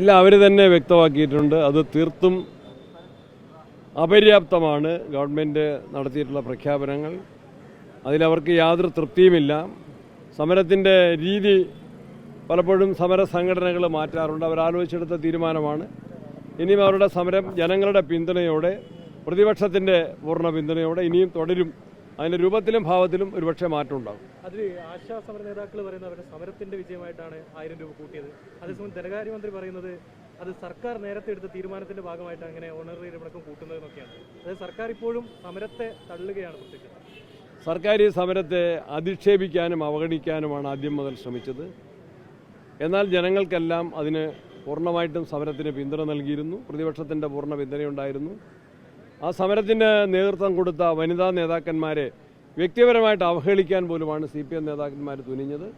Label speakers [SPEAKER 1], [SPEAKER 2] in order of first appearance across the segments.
[SPEAKER 1] ഇല്ല, അവർ തന്നെ വ്യക്തമാക്കിയിട്ടുണ്ട്. അത് തീർത്തും അപര്യാപ്തമാണ് ഗവൺമെൻറ് നടത്തിയിട്ടുള്ള പ്രഖ്യാപനങ്ങൾ. അതിലവർക്ക് യാതൊരു തൃപ്തിയുമില്ല. സമരത്തിൻ്റെ രീതി പലപ്പോഴും സമര സംഘടനകൾ മാറ്റാറുണ്ട്. അവരാലോചിച്ചെടുത്ത തീരുമാനമാണ്. ഇനിയും അവരുടെ സമരം ജനങ്ങളുടെ പിന്തുണയോടെ, പ്രതിപക്ഷത്തിൻ്റെ പൂർണ്ണ പിന്തുണയോടെ ഇനിയും തുടരും. അതിൻ്റെ രൂപത്തിലും ഭാവത്തിലും ഒരുപക്ഷെ മാറ്റം ഉണ്ടാകും.
[SPEAKER 2] അതിൽ ആശാ സമര നേതാക്കൾ പറയുന്നത് അവരുടെ സമരത്തിന്റെ വിജയമായിട്ടാണ് 1000 രൂപ കൂട്ടിയത്. അതേസമയം ധനകാര്യമന്ത്രി പറയുന്നത് അത് സർക്കാർ നേരത്തെ എടുത്ത തീരുമാനത്തിന്റെ ഭാഗമായിട്ട് അങ്ങനെ ഓണററി മുടക്കം കൂട്ടുന്നതെന്നൊക്കെയാണ്. അതായത് സർക്കാർ ഇപ്പോഴും സമരത്തെ തള്ളുകയാണ്. പ്രത്യേകിച്ച്
[SPEAKER 1] സർക്കാർ ഈ സമരത്തെ അധിക്ഷേപിക്കാനും അവഗണിക്കാനുമാണ് ആദ്യം മുതൽ ശ്രമിച്ചത്. എന്നാൽ ജനങ്ങൾക്കെല്ലാം അതിന് പൂർണ്ണമായിട്ടും സമരത്തിന് പിന്തുണ നൽകിയിരുന്നു. പ്രതിപക്ഷത്തിൻ്റെ പൂർണ്ണ പിന്തുണയുണ്ടായിരുന്നു. ആ സമരത്തിന് നേതൃത്വം കൊടുത്ത വനിതാ നേതാക്കന്മാരെ വ്യക്തിപരമായിട്ട് അവഹേളിക്കാൻ പോലുമാണ് CPM നേതാക്കന്മാർ തുനിഞ്ഞത്.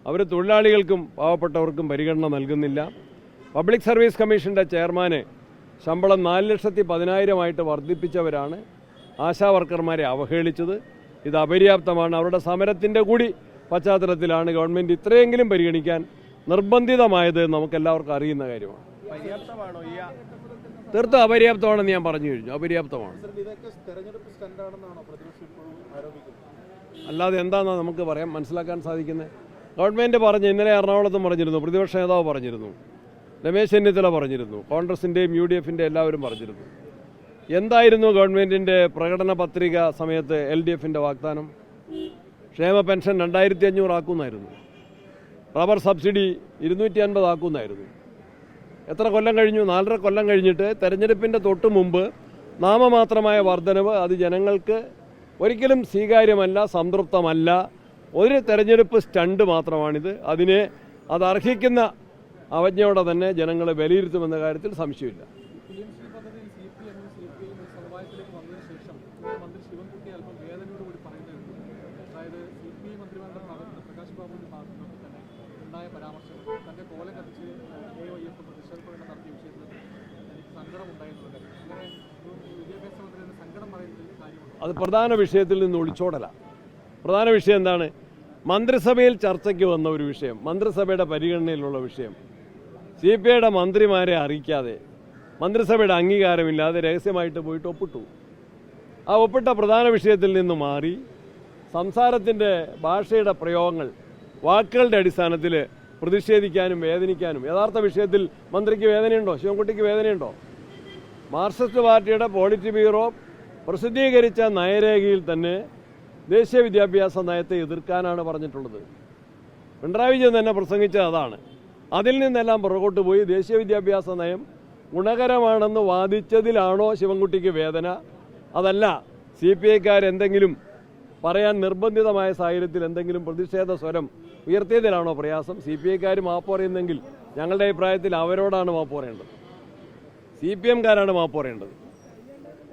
[SPEAKER 1] അവർ തൊഴിലാളികൾക്കും പാവപ്പെട്ടവർക്കും പരിഗണന നൽകുന്നില്ല. പബ്ലിക് സർവീസ് കമ്മീഷൻ്റെ ചെയർമാനെ ശമ്പളം 4,10,000 വർദ്ധിപ്പിച്ചവരാണ് ആശാ വർക്കർമാരെ അവഹേളിച്ചത്. ഇത് അപര്യാപ്തമാണ്. അവരുടെ സമരത്തിൻ്റെ കൂടി പശ്ചാത്തലത്തിലാണ് ഗവൺമെൻറ് ഇത്രയെങ്കിലും പരിഗണിക്കാൻ നിർബന്ധിതമായത്. നമുക്കെല്ലാവർക്കും അറിയുന്ന കാര്യമാണ്. തീർത്തും അപര്യാപ്തമാണെന്ന് ഞാൻ പറഞ്ഞു കഴിഞ്ഞു. അപര്യാപ്തമാണ്. അല്ലാതെ എന്താണെന്നാണ് നമുക്ക് പറയാൻ മനസ്സിലാക്കാൻ സാധിക്കുന്നത്? ഗവൺമെൻറ് പറഞ്ഞ് ഇന്നലെ എറണാകുളത്തും പറഞ്ഞിരുന്നു, പ്രതിപക്ഷ നേതാവ് പറഞ്ഞിരുന്നു, രമേശ് ചെന്നിത്തല പറഞ്ഞിരുന്നു, കോൺഗ്രസിൻ്റെയും UDF-ൻ്റെ എല്ലാവരും പറഞ്ഞിരുന്നു. എന്തായിരുന്നു ഗവൺമെൻറ്റിൻ്റെ പ്രകടന പത്രിക സമയത്ത് LDF-ൻ്റെ വാഗ്ദാനം? ക്ഷേമ പെൻഷൻ 2500 ആക്കുന്നായിരുന്നു. റബ്ബർ സബ്സിഡി 250 ആക്കുന്നായിരുന്നു. എത്ര കൊല്ലം കഴിഞ്ഞു? 4.5 കൊല്ലം കഴിഞ്ഞിട്ട് തെരഞ്ഞെടുപ്പിൻ്റെ തൊട്ട് മുമ്പ് നാമമാത്രമായ വർധനവ് അത് ജനങ്ങൾക്ക് ഒരിക്കലും സ്വീകാര്യമല്ല, സംതൃപ്തമല്ല. ഒരു തെരഞ്ഞെടുപ്പ് സ്റ്റണ്ട് മാത്രമാണിത്. അതിനെ അത് അർഹിക്കുന്ന അവജ്ഞയോടെ തന്നെ ജനങ്ങളെ വിലയിരുത്തുമെന്ന കാര്യത്തിൽ സംശയമില്ല. അത് പ്രധാന വിഷയത്തിൽ നിന്ന് ഒളിച്ചോടല. പ്രധാന വിഷയം എന്താണ്? മന്ത്രിസഭയിൽ ചർച്ചയ്ക്ക് വന്ന ഒരു വിഷയം, മന്ത്രിസഭയുടെ പരിഗണനയിലുള്ള വിഷയം, CPIയുടെ മന്ത്രിമാരെ അറിയിക്കാതെ, മന്ത്രിസഭയുടെ അംഗീകാരമില്ലാതെ രഹസ്യമായിട്ട് പോയിട്ട് ഒപ്പിട്ടു. ആ ഒപ്പിട്ട പ്രധാന വിഷയത്തിൽ നിന്ന് മാറി സംസാരത്തിൻ്റെ ഭാഷയുടെ പ്രയോഗങ്ങൾ, വാക്കുകളുടെ അടിസ്ഥാനത്തിൽ പ്രതിഷേധിക്കാനും വേദനിക്കാനും. യഥാർത്ഥ വിഷയത്തിൽ മന്ത്രിക്ക് വേദനയുണ്ടോ? ശിവൻകുട്ടിക്ക് വേദനയുണ്ടോ? മാർക്സിസ്റ്റ് പാർട്ടിയുടെ പോളിറ്റ് ബ്യൂറോ പ്രസിദ്ധീകരിച്ച നയരേഖയിൽ തന്നെ ദേശീയ വിദ്യാഭ്യാസ നയത്തെ എതിർക്കാനാണ് പറഞ്ഞിട്ടുള്ളത്. പിണറായി വിജയൻ തന്നെ പ്രസംഗിച്ചത് അതാണ്. അതിൽ നിന്നെല്ലാം പുറകോട്ട് പോയി ദേശീയ വിദ്യാഭ്യാസ നയം ഗുണകരമാണെന്ന് വാദിച്ചതിലാണോ ശിവൻകുട്ടിക്ക് വേദന? അതല്ല, CPIക്കാരെന്തെങ്കിലും പറയാൻ നിർബന്ധിതമായ സാഹചര്യത്തിൽ എന്തെങ്കിലും പ്രതിഷേധ സ്വരം ഉയർത്തിയതിലാണോ പ്രയാസം? CPIക്കാർ മാപ്പ് പറയുന്നെങ്കിൽ ഞങ്ങളുടെ അഭിപ്രായത്തിൽ അവരോടാണ് മാപ്പ് പറയേണ്ടത്. CPMകാരാണ് മാപ്പ് പറയേണ്ടത്.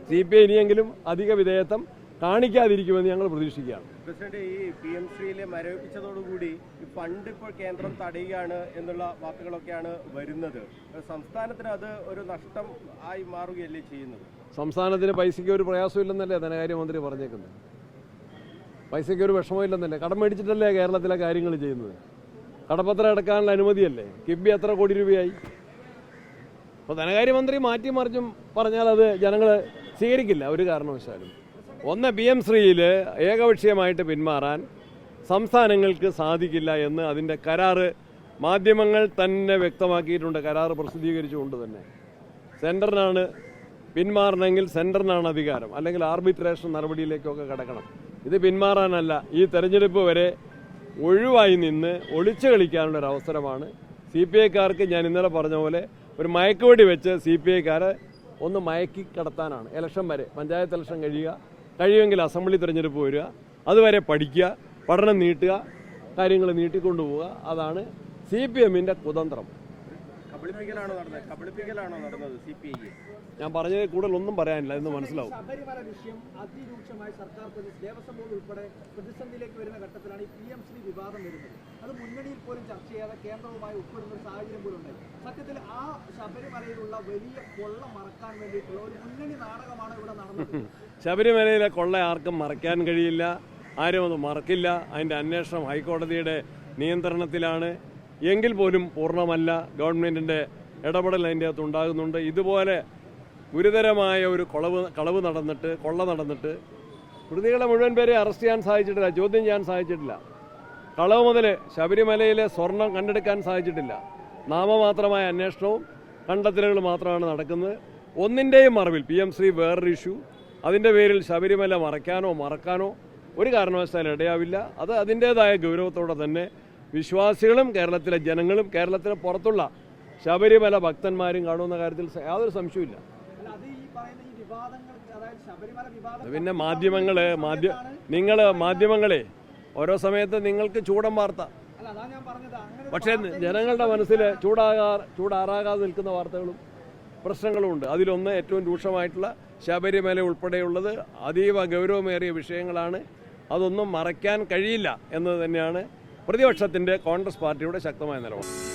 [SPEAKER 1] CPI ഇനിയെങ്കിലും അധിക വിധേയത്വം കാണിക്കാതിരിക്കുമെന്ന് ഞങ്ങൾ പ്രതീക്ഷിക്കുകയാണ്.
[SPEAKER 3] പ്രസിഡന്റ്, ഈ PMശ്രീയിലെ മരവിപ്പിച്ചതോടുകൂടി ഈ ഫണ്ട് ഇപ്പോൾ കേന്ദ്രം തടയുകയാണ് എന്നുള്ള വാക്കുകളൊക്കെയാണ് വരുന്നത്. സംസ്ഥാനത്തിന് അത് ഒരു നഷ്ടം ആയി മാറുകയല്ലേ ചെയ്യുന്നത്?
[SPEAKER 1] സംസ്ഥാനത്തിന് പൈസയ്ക്ക് ഒരു പ്രയാസമില്ലെന്നല്ലേ ധനകാര്യമന്ത്രി പറഞ്ഞേക്കുന്നത്? പൈസയ്ക്ക് ഒരു വിഷമമില്ലെന്നല്ലേ? കടം മേടിച്ചിട്ടല്ലേ കേരളത്തിലെ കാര്യങ്ങൾ ചെയ്യുന്നത്? കടപ്പത്രം അടക്കാനുള്ള അനുമതിയല്ലേ? കിബി എത്ര കോടി രൂപയായി? അപ്പോൾ ധനകാര്യമന്ത്രി മാറ്റി മറിച്ചും പറഞ്ഞാൽ അത് ജനങ്ങൾ സ്വീകരിക്കില്ല ഒരു കാരണവശാലും. ഒന്ന്, PMശ്രീയിൽ ഏകപക്ഷീയമായിട്ട് പിന്മാറാൻ സംസ്ഥാനങ്ങൾക്ക് സാധിക്കില്ല എന്ന് അതിൻ്റെ കരാറ് മാധ്യമങ്ങൾ തന്നെ വ്യക്തമാക്കിയിട്ടുണ്ട്. കരാറ് പ്രസിദ്ധീകരിച്ചുകൊണ്ട് തന്നെ സെൻറ്ററിനാണ് പിന്മാറണമെങ്കിൽ സെൻറ്ററിനാണ് അധികാരം, അല്ലെങ്കിൽ ആർബിട്രേഷൻ നടപടിയിലേക്കൊക്കെ കടക്കണം. ഇത് പിന്മാറാനല്ല, ഈ തെരഞ്ഞെടുപ്പ് വരെ ഒഴിവായി നിന്ന് ഒളിച്ചു കളിക്കാനുള്ളൊരവസരമാണ്. CPIക്കാർക്ക് ഞാൻ ഇന്നലെ പറഞ്ഞ പോലെ ഒരു മയക്കുവെടി വെച്ച് CPIക്കാരെ ഒന്ന് മയക്കി കടത്താനാണ്. ഇലക്ഷൻ വരെ, പഞ്ചായത്ത് ഇലക്ഷൻ കഴിയുമെങ്കിൽ അസംബ്ലി തിരഞ്ഞെടുപ്പ് വരിക, അതുവരെ പഠിക്കുക, പഠനം നീട്ടുക, കാര്യങ്ങൾ നീട്ടിക്കൊണ്ടുപോവുക. അതാണ് CPMൻ്റെ കുതന്ത്രം.
[SPEAKER 3] കബളിപ്പിക്കലാണോ നടന്നത് CPI?
[SPEAKER 1] ഞാൻ പറഞ്ഞത് കൂടുതൽ ഒന്നും പറയാനില്ല, എന്ന് മനസ്സിലാവും.
[SPEAKER 4] ശബരിമല വിഷയം അതിരൂക്ഷമായി സർക്കാർ ദേവസ്വം ബോർഡ് ഉൾപ്പെടെ പ്രതിസന്ധിയിലേക്ക് വരുന്ന ഘട്ടത്തിലാണ് ഈ PMശ്രീ വിവാദം വരുന്നത്. അത് മുന്നണിയിൽ പോലും ചർച്ച ചെയ്യാതെ കേന്ദ്രവുമായി ഒപ്പിടുന്ന ഒരു സാഹചര്യം പോലും ഉണ്ടായി. സത്യത്തിൽ ആ ശബരിമലയിലുള്ള വലിയ കൊള്ള മറക്കാൻ വേണ്ടിയിട്ടുള്ള ഒരു മുന്നണി നാടകമാണ് ഇവിടെ നടന്നത്.
[SPEAKER 1] ശബരിമലയിലെ കൊള്ള ആർക്കും മറയ്ക്കാൻ കഴിയില്ല, ആരും അത് മറക്കില്ല. അതിൻ്റെ അന്വേഷണം ഹൈക്കോടതിയുടെ നിയന്ത്രണത്തിലാണ്. എങ്കിൽ പോലും പൂർണ്ണമല്ല. ഗവൺമെൻറ്റിൻ്റെ ഇടപെടൽ അതിൻ്റെ അകത്ത് ഉണ്ടാകുന്നുണ്ട്. ഇതുപോലെ ഗുരുതരമായ ഒരു കളവ് നടന്നിട്ട്, കൊള്ള നടന്നിട്ട് പ്രതികളെ മുഴുവൻ പേരെ അറസ്റ്റ് ചെയ്യാൻ സാധിച്ചിട്ടില്ല, ചോദ്യം ചെയ്യാൻ സാധിച്ചിട്ടില്ല. കളവ് മുതൽ ശബരിമലയിലെ സ്വർണം കണ്ടെടുക്കാൻ സാധിച്ചിട്ടില്ല. നാമമാത്രമായ അന്വേഷണവും കണ്ടെത്തലുകൾ മാത്രമാണ് നടക്കുന്നത്. ഒന്നിൻ്റെയും മറവിൽ PM ശ്രീ വേറൊരു ഇഷ്യൂ, അതിൻ്റെ പേരിൽ ശബരിമല മറക്കാനോ ഒരു കാരണവശാലും ഇടയാവില്ല. അത് അതിൻ്റേതായ ഗൗരവത്തോടെ തന്നെ വിശ്വാസികളും കേരളത്തിലെ ജനങ്ങളും കേരളത്തിന് പുറത്തുള്ള ശബരിമല ഭക്തന്മാരും കാണുന്ന കാര്യത്തിൽ യാതൊരു സംശയമില്ല. പിന്നെ മാധ്യമങ്ങളെ ഓരോ സമയത്ത് നിങ്ങൾക്ക് ചൂടൻ വാർത്ത, പക്ഷേ ജനങ്ങളുടെ മനസ്സിൽ ചൂടാറാകാതെ നിൽക്കുന്ന വാർത്തകളും പ്രശ്നങ്ങളും ഉണ്ട്. അതിലൊന്ന് ഏറ്റവും രൂക്ഷമായിട്ടുള്ള ശബരിമല ഉൾപ്പെടെയുള്ളത് അതീവ ഗൗരവമേറിയ വിഷയങ്ങളാണ്. അതൊന്നും മറയ്ക്കാൻ കഴിയില്ല എന്നത് തന്നെയാണ് പ്രതിപക്ഷത്തിൻ്റെ കോൺഗ്രസ് പാർട്ടിയുടെ ശക്തമായ നിലപാട്.